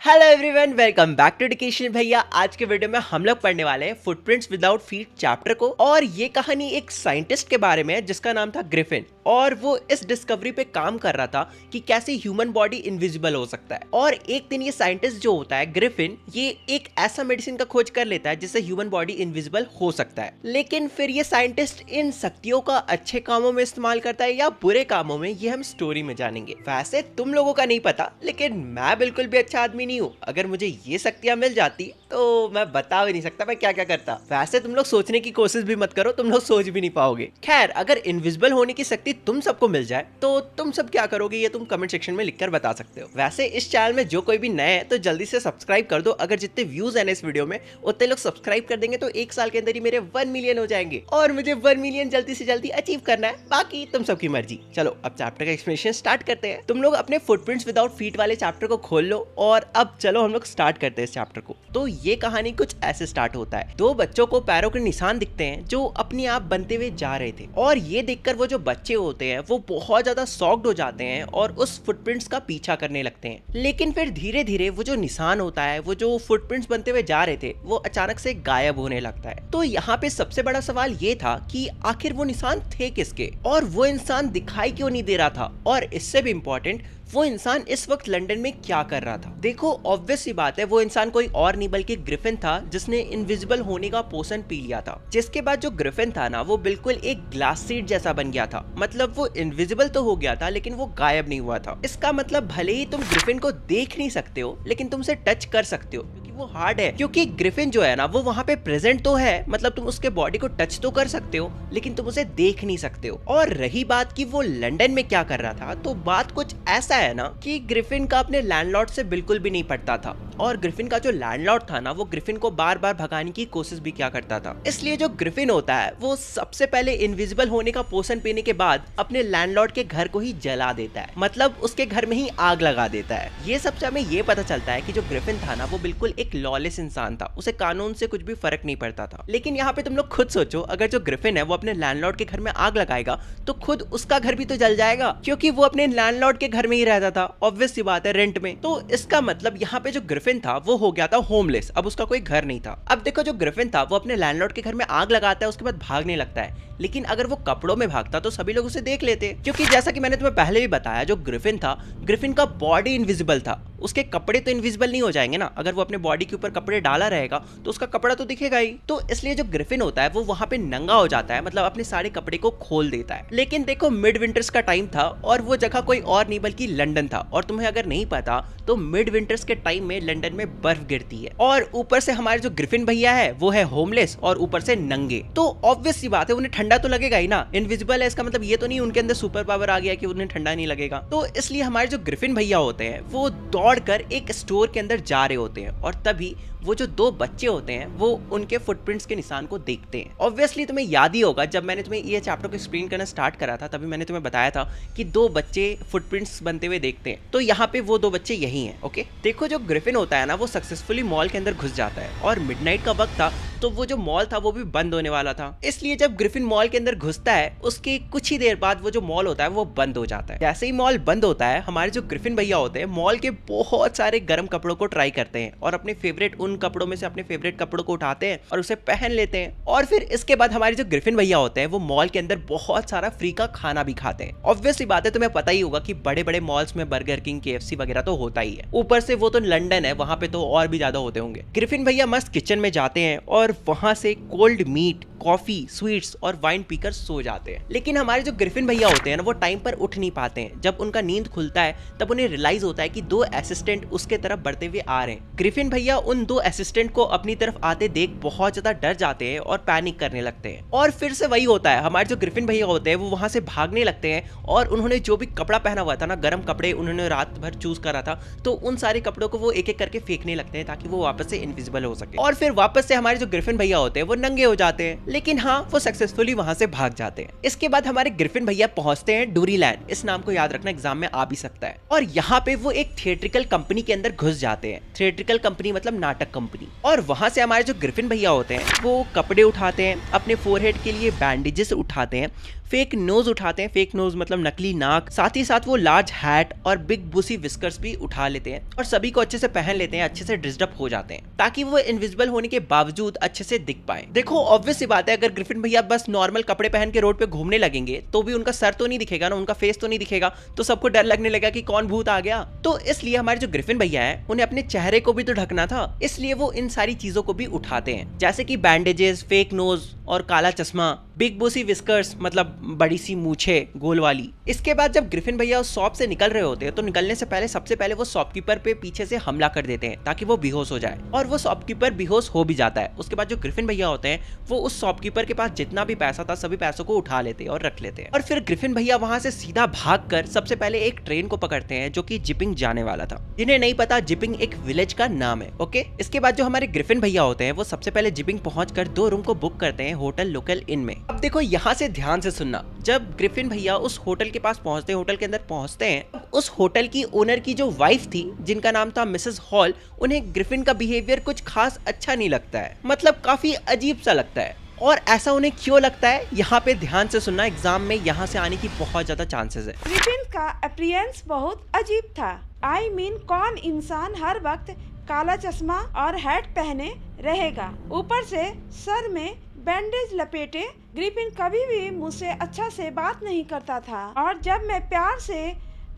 Hello everyone, welcome back to Education Bhaiya. आज के video में हम लोग पढ़ने वाले हैं फुटप्रिंट्स विदाउट फीट चैप्टर को। और ये कहानी एक साइंटिस्ट के बारे में है जिसका नाम था ग्रिफिन, और वो इस डिस्कवरी पे काम कर रहा था कि कैसे ह्यूमन बॉडी इनविजिबल हो सकता है। और एक दिन ये साइंटिस्ट जो होता है ग्रिफिन, ये एक ऐसा मेडिसिन का खोज कर लेता है जिससे ह्यूमन बॉडी इनविजिबल हो सकता है। लेकिन फिर ये साइंटिस्ट इन शक्तियों का अच्छे कामों में इस्तेमाल करता है या बुरे कामों में, ये हम स्टोरी में जानेंगे। वैसे तुम लोगों का नहीं पता, लेकिन मैं बिल्कुल भी अच्छा आदमी नहीं हूँ। अगर मुझे ये शक्तियां मिल जाती तो मैं बता भी नहीं सकता मैं क्या क्या करता। वैसे तुम लोग सोचने की कोशिश भी मत करो, तुम लोग सोच भी नहीं पाओगे। खैर, अगर इनविजिबल होने की शक्ति तुम सबको मिल जाए तो तुम सब क्या करोगे, ये तुम कमेंट सेक्शन में लिखकर बता सकते हो। वैसे इस चैनल में जो कोई भी नया है तो जल्दी से सब्सक्राइब कर दो। अगर जितने व्यूज है इस वीडियो में उतने लोग सब्सक्राइब कर देंगे तो एक साल के अंदर ही मेरे 1 मिलियन हो जाएंगे, और मुझे 1 मिलियन जल्दी से जल्दी अचीव करना है। बाकी तुम सबकी मर्जी। चलो अब चैप्टर का एक्सप्लेनेशन स्टार्ट करते हैं। तुम लोग अपने फुटप्रिंट्स विदाउट फीट वाले चैप्टर को खोल लो, और अब चलो हम लोग स्टार्ट करते हैं इस चैप्टर को। तो ये कहानी कुछ ऐसे स्टार्ट होता है। 2 बच्चों को पैरों के निशान दिखते हैं जो अपने आप बनते हुए जा रहे थे, और ये देखकर वो जो बच्चे होते हैं वो बहुत ज्यादा शॉक्ड हो जाते हैं और उस फुटप्रिंट्स का पीछा करने लगते हैं। लेकिन फिर धीरे धीरे वो जो निशान होता है, वो जो फुटप्रिंट्स बनते हुए जा रहे थे, वो अचानक से गायब होने लगता है। तो यहाँ पे सबसे बड़ा सवाल ये था कि आखिर वो निशान थे किसके, और वो इंसान दिखाई क्यों नहीं दे रहा था, और इससे भी इम्पोर्टेंट, वो इंसान इस वक्त लंदन में क्या कर रहा था। देखो, ऑब्वियस सी बात है, वो इंसान कोई और नहीं बल्कि ग्रिफिन था, जिसने इनविजिबल होने का पोशन पी लिया था। जिसके बाद जो ग्रिफिन था ना, वो बिल्कुल एक ग्लास सीड जैसा बन गया था। मतलब वो इनविजिबल तो हो गया था लेकिन वो गायब नहीं हुआ था। इसका मतलब भले ही तुम ग्रिफिन को देख नहीं सकते हो, लेकिन तुम उसे टच कर सकते हो, वो हार्ड है। क्योंकि ग्रिफिन जो है ना, वो वहाँ पे प्रेजेंट तो है, मतलब तुम उसके बॉडी को टच तो कर सकते हो, लेकिन तुम उसे देख नहीं सकते हो। और रही बात कि वो लंदन में क्या कर रहा था, तो बात कुछ ऐसा है ना कि ग्रिफिन का अपने लैंडलॉर्ड से बिल्कुल भी नहीं पड़ता था, और ग्रिफिन का जो लैंडलॉर्ड था ना, वो ग्रिफिन को बार बार भगाने की कोशिश भी क्या करता था। इसलिए जो ग्रिफिन होता है, वो सबसे पहले इनविजिबल होने का पोशन पीने के बाद अपने लैंडलॉर्ड के घर को ही जला देता है, मतलब उसके घर में ही आग लगा देता है। ये सबसे हमें ये पता चलता है कि जो ग्रिफिन था ना, वो बिल्कुल एक लॉलेस इंसान था, उसे कानून से कुछ भी फर्क नहीं पड़ता था। लेकिन यहाँ पे तुम लोग खुद सोचो, अगर जो ग्रिफिन है वो अपने लैंडलॉर्ड के घर में आग लगाएगा तो खुद उसका घर भी तो जल जाएगा, क्योंकि वो अपने लैंडलॉर्ड के घर में ही रहता था। ऑब्वियस सी बात है, रेंट में। तो इसका मतलब यहाँ पे जो ग्रिफिन था वो हो गया था होमलेस, अब उसका कोई घर नहीं था। अब देखो, जो ग्रिफिन था वो अपने लैंडलॉर्ड के घर में आग लगाता है, उसके बाद भागने लगता है। लेकिन अगर वो कपड़ों में भागता तो सभी लोग उसे देख लेते, क्योंकि जैसा कि मैंने तुम्हें पहले भी बताया, जो ग्रिफिन था, ग्रिफिन का बॉडी इनविजिबल था, उसके कपड़े तो इनविजिबल नहीं हो जाएंगे ना। अगर वो अपने बॉडी के ऊपर कपड़े डाला रहेगा तो उसका कपड़ा तो दिखेगा ही। तो इसलिए जो ग्रिफिन होता है वो वहां पे नंगा हो जाता है, मतलब अपने सारे कपड़े को खोल देता है। लेकिन देखो, मिड विंटर्स का टाइम था और वो जगह कोई और नहीं बल्कि लंदन था। और तुम्हें अगर नहीं पता तो मिड विंटर्स के टाइम में लंदन में बर्फ गिरती है, और ऊपर से हमारे जो ग्रिफिन भैया है वो है होमलेस और ऊपर से नंगे। तो ऑब्वियस सी बात है, उन्हें ठंडा तो लगेगा ही ना। इनविजिबल है, इसका मतलब ये तो नहीं उनके अंदर सुपर पावर आ गया कि उन्हें ठंडा नहीं लगेगा। तो इसलिए हमारे जो ग्रिफिन भैया होते हैं वो दौड़कर एक स्टोर के अंदर जा रहे होते हैं, और तभी वो जो 2 बच्चे होते हैं वो उनके फुटप्रिंट्स के निशान को देखते हैं। ऑब्वियसली तुम्हें याद ही होगा, जब मैंने तुम्हें ये चैप्टर को एक्सप्लेन करना स्टार्ट करा था तभी मैंने तुम्हें बताया था कि 2 बच्चे फुटप्रिंट्स बनते हुए देखते हैं। तो यहाँ पे वो 2 बच्चे यही हैं। ओके, देखो, जो ग्रिफिन होता है ना, वो सक्सेसफुली मॉल के अंदर घुस जाता है, और मिडनाइट का वक्त था, तो वो जो मॉल था वो भी बंद होने वाला था। इसलिए जब ग्रिफिन मॉल के अंदर घुसता है, उसके कुछ ही देर बाद वो जो मॉल होता है वो बंद हो जाता है। जैसे ही मॉल बंद होता है, हमारे जो ग्रिफिन भैया होते हैं मॉल के बहुत सारे गर्म कपड़ों को ट्राई करते हैं, और अपने फेवरेट उन कपड़ों में से अपने फेवरेट कपड़ों को उठाते हैं और उसे पहन लेते हैं। और फिर इसके बाद हमारे जो ग्रिफिन भैया होते हैं वो मॉल के अंदर बहुत सारा फ्री का खाना भी खाते हैं। ऑब्वियसली बात है, तुम्हें पता ही होगा कि बड़े बड़े मॉल्स में बर्गर किंग, KFC वगैरह तो होता ही है। ऊपर से वो तो लंदन है, वहां पे तो और भी ज्यादा होते होंगे। ग्रिफिन भैया मस्त किचन में जाते हैं और वहां से कोल्ड मीट, कॉफी, स्वीट्स और वाइन पीकर सो जाते हैं। लेकिन हमारे जो ग्रिफिन भैया होते हैं ना, वो टाइम पर उठ नहीं पाते हैं। जब उनका नींद खुलता है तब उन्हें रियलाइज होता है कि 2 असिस्टेंट उसके तरफ बढ़ते हुए आ रहे हैं। ग्रिफिन भैया उन 2 असिस्टेंट को अपनी तरफ आते देख बहुत ज्यादा डर जाते हैं और पैनिक करने लगते हैं। और फिर से वही होता है, हमारे जो ग्रिफिन भैया होते हैं वो वहां से भागने लगते हैं, और उन्होंने जो भी कपड़ा पहना हुआ था ना, गर्म कपड़े उन्होंने रात भर चूज करा था, तो उन सारे कपड़ों को वो एक एक करके फेंकने लगते हैं ताकि वो वापस से इनविजिबल हो सके। और फिर वापस से हमारे जो ग्रिफिन भैया होते हैं वो नंगे हो जाते हैं, लेकिन हाँ, वो सक्सेसफुली वहां से भाग जाते हैं। इसके बाद हमारे ग्रिफिन भैया पहुंचते हैं डूरीलैंड। इस नाम को याद रखना, एग्जाम में आ भी सकता है। और यहाँ पे वो एक थिएट्रिकल कंपनी के अंदर घुस जाते हैं। थिएट्रिकल कंपनी मतलब नाटक कंपनी। और वहां से हमारे जो ग्रिफिन भैया होते हैं वो कपड़े उठाते हैं, अपने फोरहेड के लिए बैंडेजेस उठाते हैं, फेक नोज उठाते हैं। फेक नोज मतलब नकली नाक, साथ ही साथ वो लार्ज हैट और बिग बुसी विस्कर्स भी उठा लेते हैं और सभी को अच्छे से पहन लेते हैं, अच्छे से ड्रेस्ड अप हो जाते हैं ताकि वो इनविजिबल होने के बावजूद अच्छे से दिख पाए। देखो ऑब्वियस सी बात है, अगर ग्रिफिन भैया बस नॉर्मल कपड़े पहन के रोड पे घूमने लगेंगे तो भी उनका सर तो नहीं दिखेगा ना, उनका फेस तो नहीं दिखेगा, तो सबको डर लगने लगा कि कौन भूत आ गया। तो इसलिए हमारे जो ग्रिफिन भैया है उन्हें अपने चेहरे को भी तो ढकना था, इसलिए वो इन सारी चीजों को भी उठाते हैं, जैसे कि बैंडेजेस, फेक नोज और काला चश्मा, बिग बोसी विस्कर्स मतलब बड़ी सी मूछे गोल वाली। इसके बाद जब ग्रिफिन भैया उस शॉप से निकल रहे होते हैं तो निकलने से पहले सबसे पहले वो शॉपकीपर पे पीछे से हमला कर देते हैं ताकि वो बेहोश हो जाए, और वो शॉपकीपर बेहोश हो भी जाता है। उसके बाद जो ग्रिफिन भैया होते हैं वो उस शॉपकीपर के पास जितना भी पैसा था सभी पैसों को उठा लेते हैं और रख लेते हैं, और फिर ग्रिफिन भैया वहां से सीधा भागकर सबसे पहले एक ट्रेन को पकड़ते हैं जो कि जिपिंग जाने वाला था। जिन्हें नहीं पता, जिपिंग एक विलेज का नाम है। ओके, इसके बाद जो हमारे ग्रिफिन भैया होते हैं वो सबसे पहले जिपिंग पहुंचकर 2 रूम को बुक करते हैं होटल लोकल इन में। अब देखो यहाँ से ध्यान से सुनना, जब ग्रिफिन भैया उस होटल के पास पहुंचते हैं, होटल के अंदर पहुंचते हैं, उस होटल की ओनर की जो वाइफ थी जिनका नाम था मिसेस हॉल, उन्हें ग्रिफिन का बिहेवियर कुछ खास अच्छा नहीं लगता है, मतलब काफी अजीब सा लगता है। और ऐसा उन्हें क्यों लगता है, यहाँ पे ध्यान से सुनना, एग्जाम में यहाँ से आने की बहुत ज्यादा चांसेस है। ग्रिफिन का अपीयरेंस बहुत अजीब था। आई मीन कौन इंसान हर वक्त काला चश्मा और हैट पहने रहेगा, ऊपर से सर में बैंडेज लपेटे। ग्रिफिन कभी भी मुझसे अच्छा से बात नहीं करता था, और जब मैं प्यार से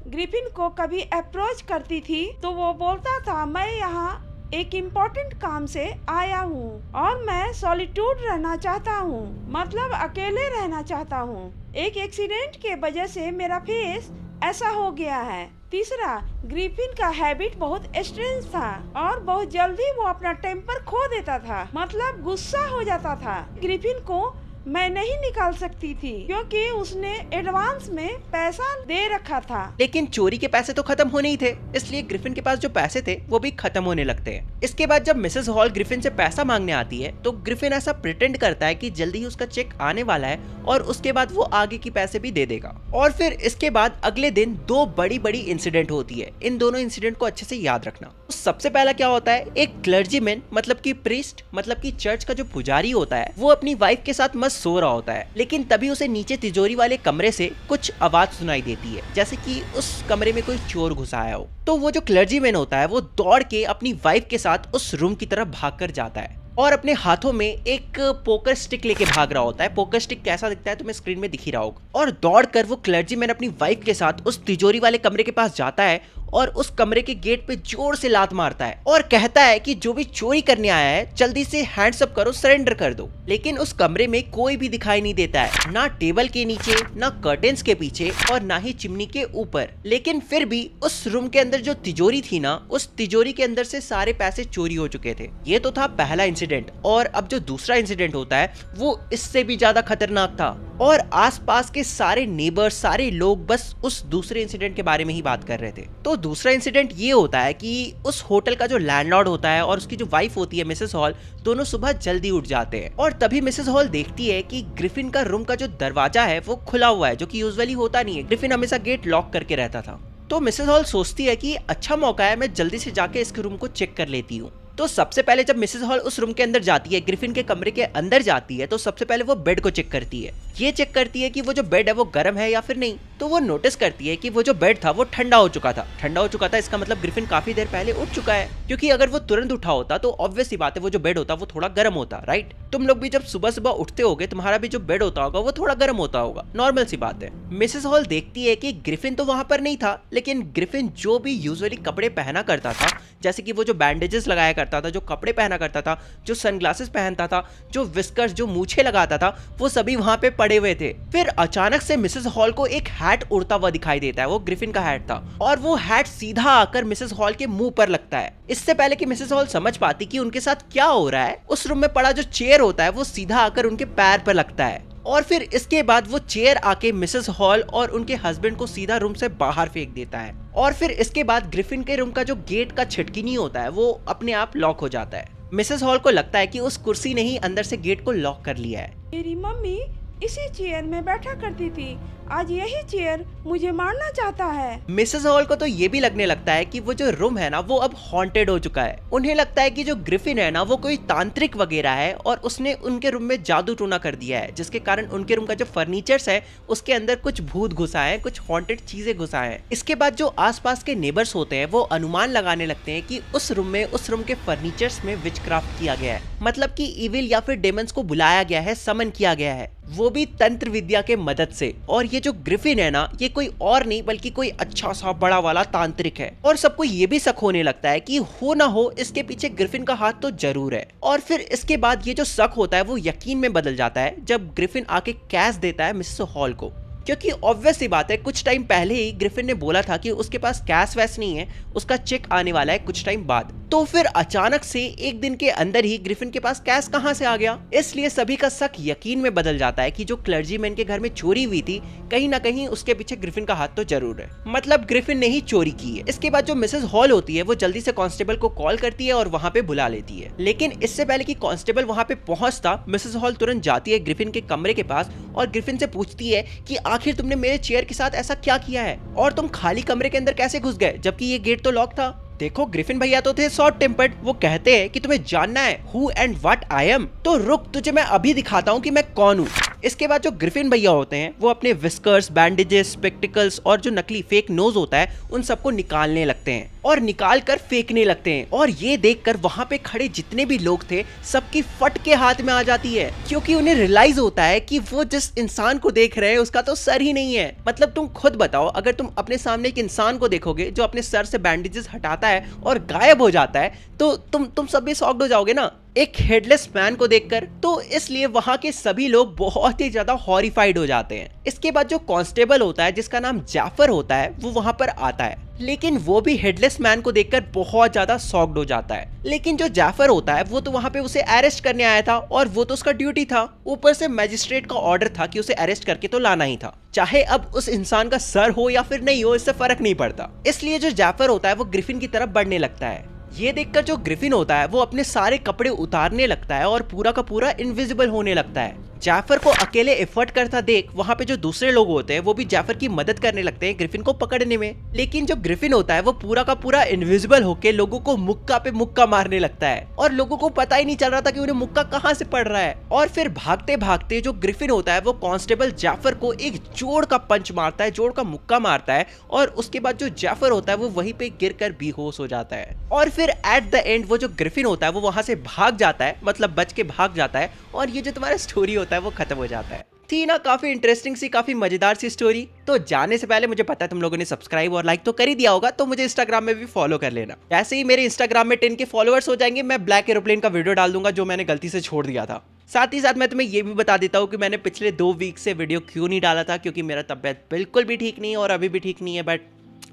ग्रिफिन को कभी अप्रोच करती थी तो वो बोलता था मैं यहाँ एक इम्पोर्टेंट काम से आया हूँ और मैं सॉलिट्यूड रहना चाहता हूँ, मतलब अकेले रहना चाहता हूँ। एक एक्सीडेंट के वजह से मेरा फेस ऐसा हो गया है। तीसरा, ग्रिफिन का हैबिट बहुत स्ट्रेंज था और बहुत जल्दी वो अपना टेम्पर खो देता था, मतलब गुस्सा हो जाता था। ग्रिफिन को मैं नहीं निकाल सकती थी क्योंकि उसने एडवांस में पैसा दे रखा था। लेकिन चोरी के पैसे तो खत्म होने ही थे, इसलिए ग्रिफिन के पास जो पैसे थे वो भी खत्म होने लगते हैं। इसके बाद जब मिसेस हॉल ग्रिफिन से पैसा मांगने आती है तो ग्रिफिन ऐसा प्रिटेंड करता है कि जल्दी ही उसका चेक आने वाला है और उसके बाद वो आगे की पैसे भी दे देगा। और फिर इसके बाद अगले दिन 2 बड़ी बड़ी इंसिडेंट होती है। इन दोनों इंसिडेंट को अच्छे से याद रखना। सबसे पहला क्या होता है, एक क्लर्जीमैन मतलब कि प्रीस्ट मतलब कि चर्च का जो पुजारी होता है वो अपनी वाइफ के साथ मस्त सो रहा होता है, लेकिन तभी उसे नीचे तिजोरी वाले कमरे से कुछ आवाज सुनाई देती है, जैसे कि उस कमरे में कोई चोर घुसा आया हो। तो वो जो क्लर्जीमैन होता है वो दौड़ के अपनी वाइफ के साथ उस रूम की तरफ भागकर जाता है और अपने हाथों में एक पोकर स्टिक लेके भाग रहा होता है। पोकर स्टिक कैसा दिखता है तुम्हें स्क्रीन में दिख ही रहा होगा। और दौड़कर वो क्लर्जीमैन अपनी वाइफ के साथ उस तिजोरी वाले कमरे के पास जाता है और उस कमरे के गेट पे जोर से लात मारता है और कहता है कि जो भी चोरी करने आया है जल्दी से हैंड्स अप करो, सरेंडर कर दो। लेकिन उस कमरे में कोई भी दिखाई नहीं देता है, ना टेबल के नीचे, ना कर्टेन्स के पीछे और ना ही चिमनी के ऊपर। लेकिन फिर भी उस रूम के अंदर जो तिजोरी थी ना, उस तिजोरी के अंदर से सारे पैसे चोरी हो चुके थे। ये तो था पहला इंसिडेंट। और अब जो दूसरा इंसिडेंट होता है वो इससे भी ज्यादा खतरनाक था और आसपास के सारे नेबर्स, सारे लोग बस उस दूसरे इंसिडेंट के बारे में ही बात कर रहे थे। तो दूसरा इंसिडेंट ये होता है कि उस होटल का जो लैंडलॉर्ड होता है और उसकी जो वाइफ होती है मिसेस हॉल, दोनों सुबह जल्दी उठ जाते हैं और तभी मिसेस हॉल देखती है कि ग्रिफिन का रूम का जो दरवाजा है वो खुला हुआ है, जो कि यूजुअली होता नहीं है। ग्रिफिन हमेशा गेट लॉक करके रहता था। तो मिसेस हॉल सोचती है कि अच्छा मौका है, मैं जल्दी से जाके इसके रूम को चेक कर लेती हूँ। तो सबसे पहले जब मिसेस हॉल उस रूम के अंदर जाती है, ग्रिफिन के कमरे के अंदर जाती है, तो सबसे पहले वो बेड को चेक करती है। ये चेक करती है कि वो जो बेड है वो गर्म है या फिर नहीं। तो वो नोटिस करती है कि वो जो बेड था वो ठंडा हो चुका था। ठंडा हो चुका था इसका मतलब ग्रिफिन काफी देर पहले उठ चुका है, क्योंकि अगर वो तुरंत उठा होता तो ऑब्वियस सी बात है वो जो बेड होता वो थोड़ा गर्म होता, राइट। तुम लोग भी जब सुबह सुबह उठते होगे तुम्हारा भी जो बेड होता होगा वो थोड़ा गर्म होता होगा, नॉर्मल सी बात है। मिसेस हॉल देखती है कि ग्रिफिन तो वहां पर नहीं था, लेकिन ग्रिफिन जो भी यूजुअली कपड़े पहना करता था, जैसे कि वो जो बैंडेजेस लगाया करता था, जो कपड़े पहना करता था, जो सनग्लासेस पहनता था, जो विस्कर्स, जो मूछे लगाता था, वो सभी वहां पे पड़े हुए थे। फिर अचानक से मिसेस हॉल को एक हैट उड़ता हुआ दिखाई देता है। वो ग्रिफिन का हैट था और वो हैट सीधा आकर मिसेस हॉल के मुंह पर लगता है। इससे पहले कि मिसेस हॉल समझ पाती कि उनके साथ क्या हो रहा है, उस रूम में पड़ा जो चेयर होता है वो सीधा आकर उनके पैर पर लगता है और फिर इसके बाद वो चेयर आके मिसेस हॉल और उनके हस्बैंड को सीधा रूम से बाहर फेंक देता है। और फिर इसके बाद ग्रिफिन के रूम का जो गेट का छिटकिनी होता है वो अपने आप लॉक हो जाता है। मिसेस हॉल को लगता है कि उस कुर्सी ने ही अंदर से गेट को लॉक कर लिया है। मेरी मम्मी इसी चेयर में बैठा करती थी। आज यही चेयर मुझे मारना चाहता है। मिसेस हॉल को तो ये भी लगने लगता है कि वो जो रूम है ना वो अब हॉन्टेड हो चुका है। उन्हें लगता है कि जो ग्रिफिन है ना वो कोई तांत्रिक वगैरह है और उसने उनके रूम में जादू टोना कर दिया है, जिसके कारण उनके रूम का जो फर्नीचर्स है उसके अंदर कुछ भूत घुसा है, कुछ हॉन्टेड चीजें घुसा है। इसके बाद जो आसपास के नेबर्स होते हैं वो अनुमान लगाने लगते हैं कि उस रूम के फर्नीचर्स में विचक्राफ्ट किया गया है, मतलब कि इविल या फिर डेमंस को बुलाया गया है, समन किया गया है, वो भी तंत्र विद्या के मदद से। और ये जो ग्रिफिन है ना ये कोई और नहीं बल्कि कोई अच्छा सा बड़ा वाला तांत्रिक है। और सबको ये भी शक होने लगता है कि हो ना हो इसके पीछे ग्रिफिन का हाथ तो जरूर है। और फिर इसके बाद ये जो शक होता है वो यकीन में बदल जाता है जब ग्रिफिन आके कैश देता है मिसेस हॉल को, क्योंकि ऑब्वियस सी बात है कुछ टाइम पहले ही ग्रिफिन ने बोला था कि उसके पास कैश वैस नहीं है, उसका चेक आने वाला है कुछ टाइम बाद। तो फिर अचानक से एक दिन के अंदर ही ग्रिफिन के पास कैश कहां से आ गया। इसलिए सभी का शक यकीन में बदल जाता है कि जो क्लर्जीमैन के घर में चोरी हुई थी कहीं ना कहीं उसके पीछे ग्रिफिन का हाथ तो जरूर है, मतलब ग्रिफिन ने ही चोरी की है। इसके बाद जो मिसेस हॉल होती है वो जल्दी से कांस्टेबल को कॉल करती है और वहां पे बुला लेती है। लेकिन इससे पहले कि कांस्टेबल वहां पे पहुंचता मिसेस हॉल तुरंत जाती है ग्रिफिन के कमरे के पास और ग्रिफिन से पूछती है कि आखिर तुमने मेरे चेयर के साथ ऐसा क्या किया है और तुम खाली कमरे के अंदर कैसे घुस गए जबकि ये गेट तो लॉक था। देखो ग्रिफिन भैया तो थे शॉर्ट टेम्पर्ड, वो कहते हैं कि तुम्हें जानना है who and what I am, तो रुक तुझे मैं अभी दिखाता हूँ कि मैं कौन हूँ। इसके बाद जो ग्रिफिन भैया होते हैं वो अपने विस्कर्स, बैंडेजेस, स्पेक्टिकल्स और जो नकली फेक नोज होता है उन सबको निकालने लगते हैं और निकाल कर फेंकने लगते हैं। और ये देखकर वहां पे खड़े जितने भी लोग थे सबकी फट के हाथ में आ जाती है, क्योंकि उन्हें रियलाइज होता है कि वो जिस इंसान को देख रहे हैं उसका तो सर ही नहीं है। मतलब तुम खुद बताओ, अगर तुम अपने सामने एक इंसान को देखोगे जो अपने सर से बैंडेजेस हटाता है और गायब हो जाता है तो तुम सब भी शॉक्ड हो जाओगे ना एक हेडलेस मैन को देखकर। तो इसलिए वहां के सभी लोग बहुत ही ज्यादा हॉरिफाइड हो जाते हैं। इसके बाद जो कांस्टेबल होता है जिसका नाम जाफर होता है वो वहां पर आता है, लेकिन वो भी हेडलेस मैन को देखकर बहुत ज्यादा शॉक्ड हो जाता है। लेकिन जो जाफर होता है वो तो वहां पे उसे अरेस्ट करने आया था और वो तो उसका ड्यूटी था, ऊपर से मैजिस्ट्रेट का ऑर्डर था कि उसे अरेस्ट करके तो लाना ही था, चाहे अब उस इंसान का सर हो या फिर नहीं हो इससे फर्क नहीं पड़ता। इसलिए जो जाफर होता है वो ग्रिफिन की तरफ बढ़ने लगता है। ये देखकर जो ग्रिफिन होता है वो अपने सारे कपड़े उतारने लगता है और पूरा का पूरा इनविजिबल होने लगता है। जाफर को अकेले एफर्ट करता देख वहां पे जो दूसरे लोग होते हैं वो भी जाफर की मदद करने लगते हैं ग्रिफिन को पकड़ने में। लेकिन जो ग्रिफिन होता है वो पूरा का पूरा इनविजिबल होके लोगों को मुक्का पे मुक्का मारने लगता है और लोगों को पता ही नहीं चल रहा था कि उन्हें मुक्का कहां से पड़ रहा है। और फिर भागते भागते जो ग्रिफिन होता है वो कांस्टेबल जाफर को एक जोड़ का पंच मारता है, जोड़ का मुक्का मारता है और उसके बाद जो जाफर होता है वो वहीं पे गिरकर बेहोश हो जाता है। और फिर एट द एंड वो जो ग्रिफिन होता है वो वहां से भाग जाता है, मतलब बच के भाग जाता है और ये जो तुम्हारा स्टोरी होता है वो खत्म हो जाता है। थी ना काफी इंटरेस्टिंग सी, काफी मजेदार सी स्टोरी। तो जाने से पहले मुझे पता है तुम लोगों ने सब्सक्राइब और लाइक तो कर ही दिया होगा, तो मुझे इंस्टाग्राम में भी फॉलो कर लेना। जैसे ही मेरे इंस्टाग्राम में 10 के फॉलोअर्स हो जाएंगे मैं ब्लैक एरोप्लेन का वीडियो डाल दूंगा जो मैंने गलती से छोड़ दिया था। साथ ही साथ मैं तुम्हें ये भी बता देता हूँ कि मैंने पिछले 2 वीक से वीडियो क्यों नहीं डाला था, क्योंकि मेरा तबियत बिल्कुल भी ठीक नहीं है और अभी भी ठीक नहीं है, बट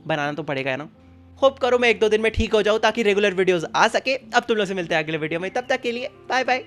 बनाना तो पड़ेगा ना। होप करो मैं 1-2 दिन में ठीक हो जाऊँ ताकि रेगुलर वीडियोस आ सके। अब तुम लोग से मिलते हैं अगले वीडियो में, तब तक के लिए बाय बाय।